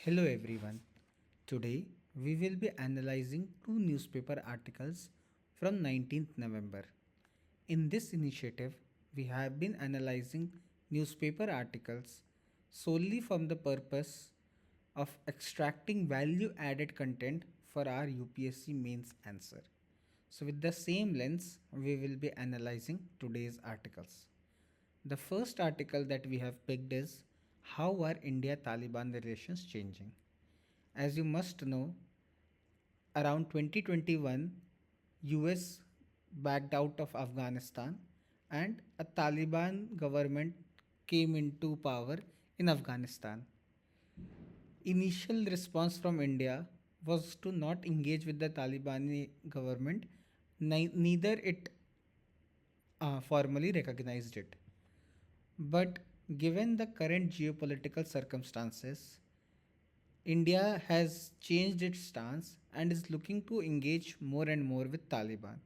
Hello everyone. Today we will be analyzing two newspaper articles from 19th November. In this initiative, we have been analyzing newspaper articles solely from the purpose of extracting value added content for our UPSC mains answer. So, with the same lens, we will be analyzing today's articles. The first article that we have picked is How are India Taliban relations changing? As you must know, around 2021, US backed out of Afghanistan and a Taliban government came into power in Afghanistan. Initial response from India was to not engage with the Taliban government, neither it formally recognized it. But given the current geopolitical circumstances, India has changed its stance and is looking to engage more and more with Taliban.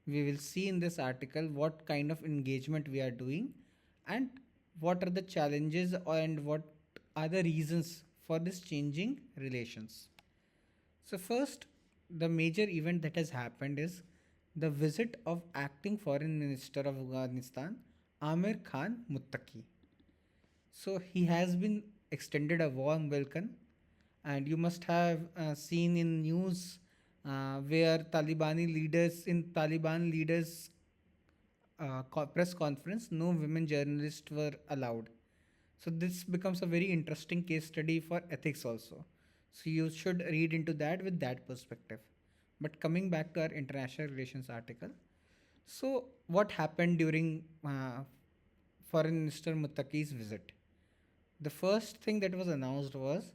We will see in this article what kind of engagement we are doing and what are the challenges and what are the reasons for this changing relations. So, first, the major event that has happened is the visit of acting foreign minister of Afghanistan, Amir Khan Muttaqi. So, he has been extended a warm welcome, and you must have seen in news where Taliban leaders press conference, no women journalists were allowed. So this becomes a very interesting case study for ethics also. So you should read into that with that perspective. But coming back to our international relations article, so what happened during Foreign Minister Muttaqi's visit? The first thing that was announced was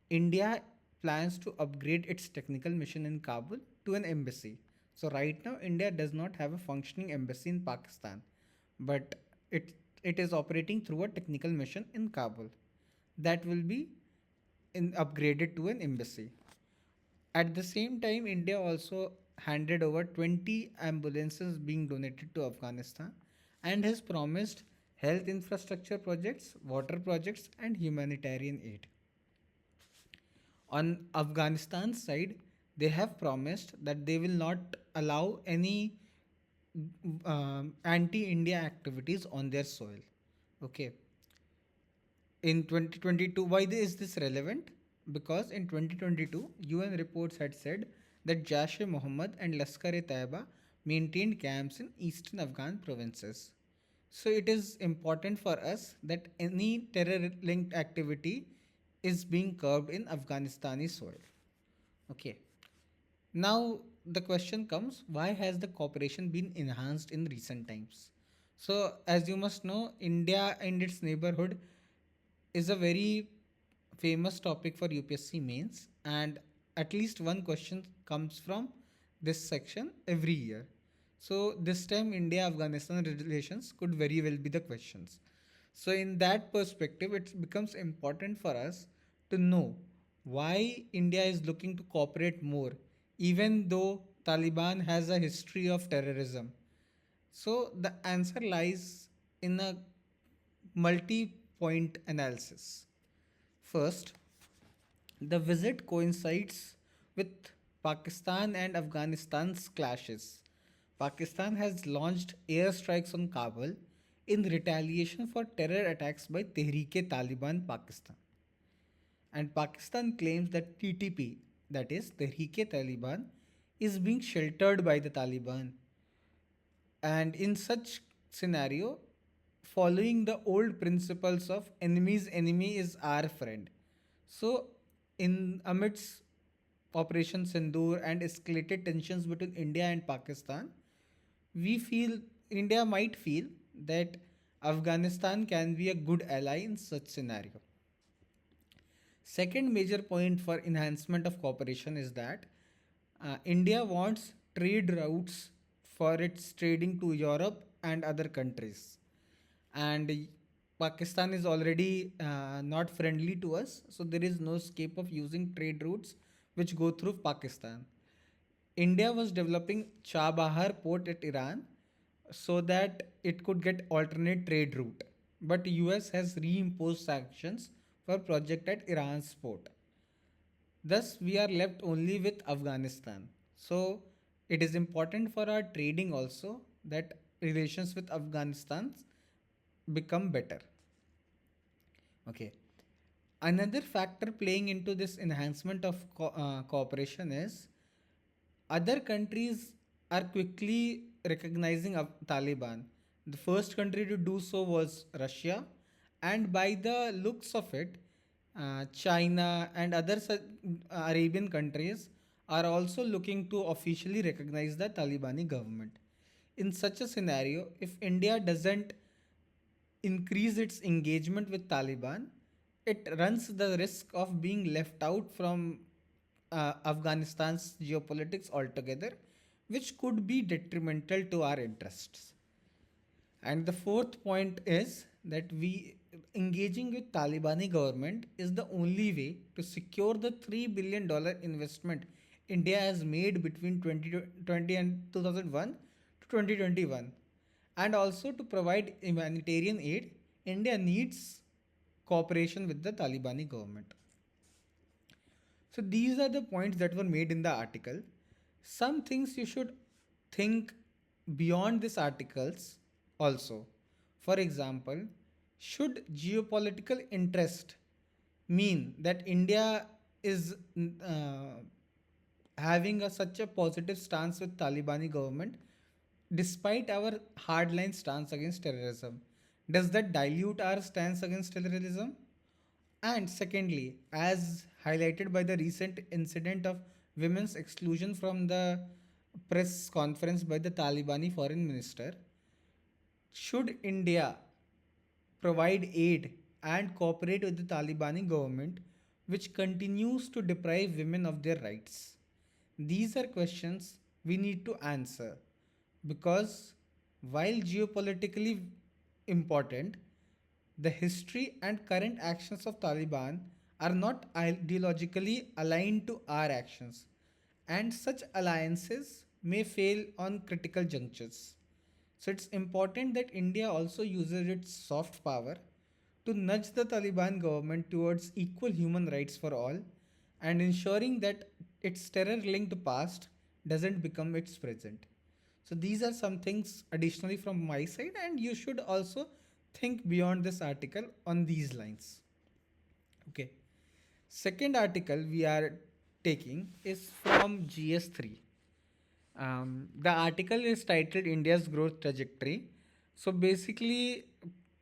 India plans to upgrade its technical mission in Kabul to an embassy. So right now India does not have a functioning embassy in Pakistan, but it is operating through a technical mission in Kabul. That will be upgraded to an embassy. At the same time, India also handed over 20 ambulances being donated to Afghanistan and has promised health infrastructure projects, water projects, and humanitarian aid. On Afghanistan's side, they have promised that they will not allow any anti-India activities on their soil. Okay. In 2022, why is this relevant? Because in 2022, UN reports had said that Jaish-e-Mohammed and Lashkar-e-Taiba maintained camps in eastern Afghan provinces. So it is important for us that any terror-linked activity is being curbed in Afghanistani soil. Okay. Now the question comes, why has the cooperation been enhanced in recent times? So as you must know, India and its neighborhood is a very famous topic for UPSC mains, and at least one question comes from this section every year. So this time India Afghanistan relations could very well be the questions. So in that perspective, it becomes important for us to know why India is looking to cooperate more, even though Taliban has a history of terrorism. So the answer lies in a multi point analysis. First, the visit coincides with Pakistan and Afghanistan's clashes. Pakistan has launched airstrikes on Kabul in retaliation for terror attacks by Tehreek-e-Taliban Pakistan. And Pakistan claims that TTP, that is Tehreek-e-Taliban, is being sheltered by the Taliban. And in such scenario, following the old principles of enemy's enemy is our friend. So, in amidst Operation Sindoor and escalated tensions between India and Pakistan, we feel India might feel that Afghanistan can be a good ally in such scenario. Second major point for enhancement of cooperation is that India wants trade routes for its trading to Europe and other countries. And Pakistan is already not friendly to us, so there is no scope of using trade routes which go through Pakistan. India was developing Chabahar port at Iran so that it could get alternate trade route. But US has reimposed sanctions for project at Iran's port. Thus, we are left only with Afghanistan. So, it is important for our trading also that relations with Afghanistan become better. Okay. Another factor playing into this enhancement of cooperation is other countries are quickly recognizing Taliban. The first country to do so was Russia, and by the looks of it, China and other Arabian countries are also looking to officially recognize the Talibani government. In such a scenario, if India doesn't increase its engagement with Taliban, it runs the risk of being left out from Afghanistan's geopolitics altogether, which could be detrimental to our interests. And the fourth point is that we engaging with Talibani government is the only way to secure the $3 billion investment India has made between 2020 and 2001 to 2021. And also to provide humanitarian aid, India needs cooperation with the Talibani government. So these are the points that were made in the article. Some things you should think beyond these articles also. For example, should geopolitical interest mean that India is having such a positive stance with Talibani government despite our hardline stance against terrorism? Does that dilute our stance against terrorism? And secondly, as highlighted by the recent incident of women's exclusion from the press conference by the Talibani foreign minister, should India provide aid and cooperate with the Talibani government, which continues to deprive women of their rights? These are questions we need to answer because while geopolitically important, the history and current actions of Taliban are not ideologically aligned to our actions, and such alliances may fail on critical junctures. So it's important that India also uses its soft power to nudge the Taliban government towards equal human rights for all and ensuring that its terror linked past doesn't become its present. So these are some things additionally from my side, and you should also think beyond this article on these lines. Okay. Second article we are taking is from GS3. The article is titled India's Growth Trajectory. So basically,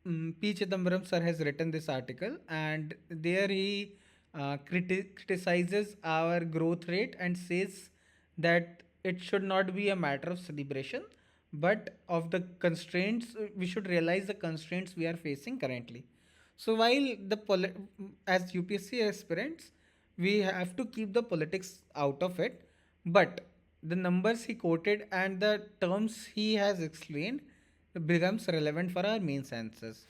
P. Chidambaram sir has written this article, and there he criticizes our growth rate and says that it should not be a matter of celebration, but of the constraints. We should realize the constraints we are facing currently. So while as UPSC aspirants, we have to keep the politics out of it, but the numbers he quoted and the terms he has explained becomes relevant for our main answers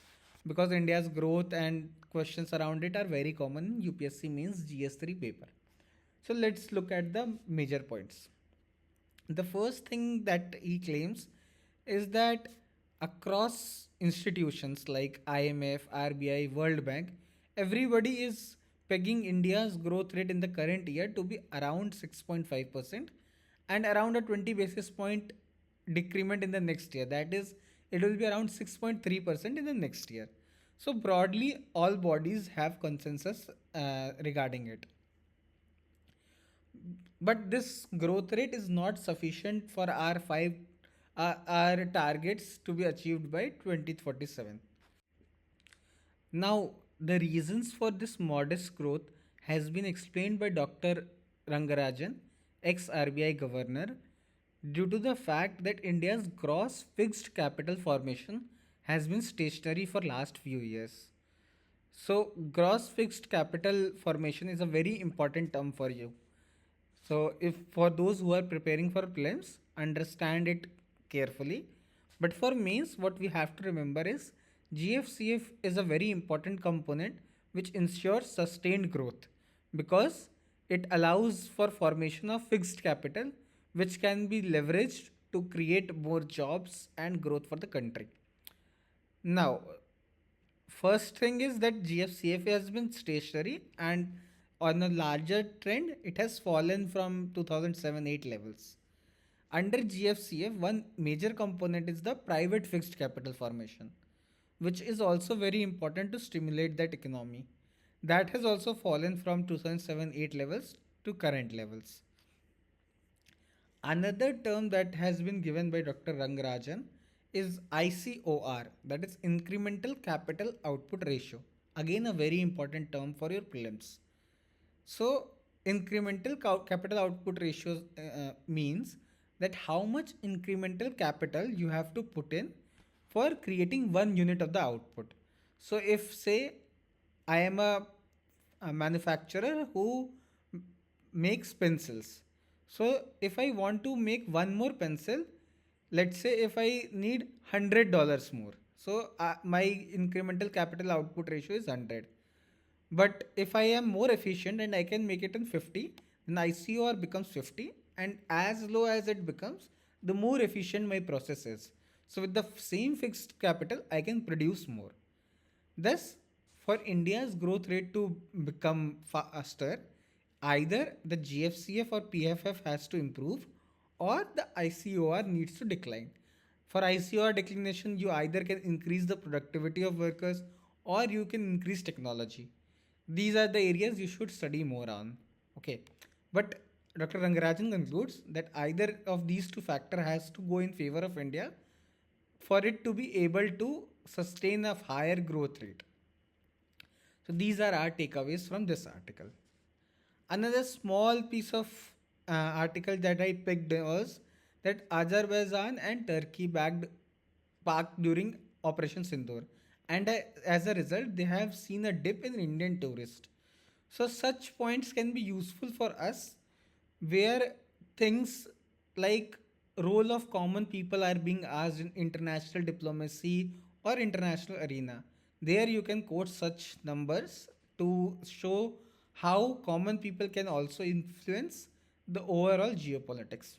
because India's growth and questions around it are very common in UPSC means GS3 paper. So let's look at the major points. The first thing that he claims is that across institutions like IMF, RBI, World Bank, everybody is pegging India's growth rate in the current year to be around 6.5% and around a 20 basis point decrement in the next year. That is, it will be around 6.3% in the next year. So, broadly, all bodies have consensus regarding it. But this growth rate is not sufficient for our targets to be achieved by 2047. Now, the reasons for this modest growth has been explained by Dr. Rangarajan, ex-RBI governor, due to the fact that India's gross fixed capital formation has been stationary for last few years. So, gross fixed capital formation is a very important term for you. So, if for those who are preparing for prelims, understand it carefully. But for mains, what we have to remember is GFCF is a very important component which ensures sustained growth because it allows for formation of fixed capital which can be leveraged to create more jobs and growth for the country. Now, First thing is that GFCF has been stationary, and on a larger trend, it has fallen from 2007-8 levels. Under GFCF, one major component is the private fixed capital formation, which is also very important to stimulate that economy. That has also fallen from 2007-8 levels to current levels. Another term that has been given by Dr. Rangarajan is ICOR, that is incremental capital output ratio. Again, a very important term for your prelims. So, incremental capital output ratio means that how much incremental capital you have to put in for creating 1 unit of the output. So, if say I am a manufacturer who makes pencils. So, if I want to make one more pencil, let's say if I need $100 more, so my incremental capital output ratio is 100. But if I am more efficient and I can make it in 50, then ICOR becomes 50, and as low as it becomes, the more efficient my process is. So with the same fixed capital, I can produce more. Thus, for India's growth rate to become faster, either the GFCF or PFF has to improve, or the ICOR needs to decline. For ICOR declination, you either can increase the productivity of workers or you can increase technology. These are the areas you should study more on. Okay. But Dr. Rangarajan concludes that either of these two factors has to go in favor of India for it to be able to sustain a higher growth rate. So these are our takeaways from this article. Another small piece of article that I picked was that Azerbaijan and Turkey backed Pak during Operation Sindoor, and as a result, they have seen a dip in Indian tourists. So such points can be useful for us, where things like role of common people are being asked in international diplomacy or international arena. There you can quote such numbers to show how common people can also influence the overall geopolitics.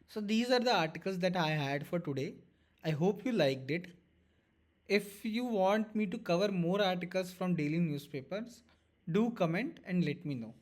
So these are the articles that I had for today. I hope you liked it. If you want me to cover more articles from daily newspapers, do comment and let me know.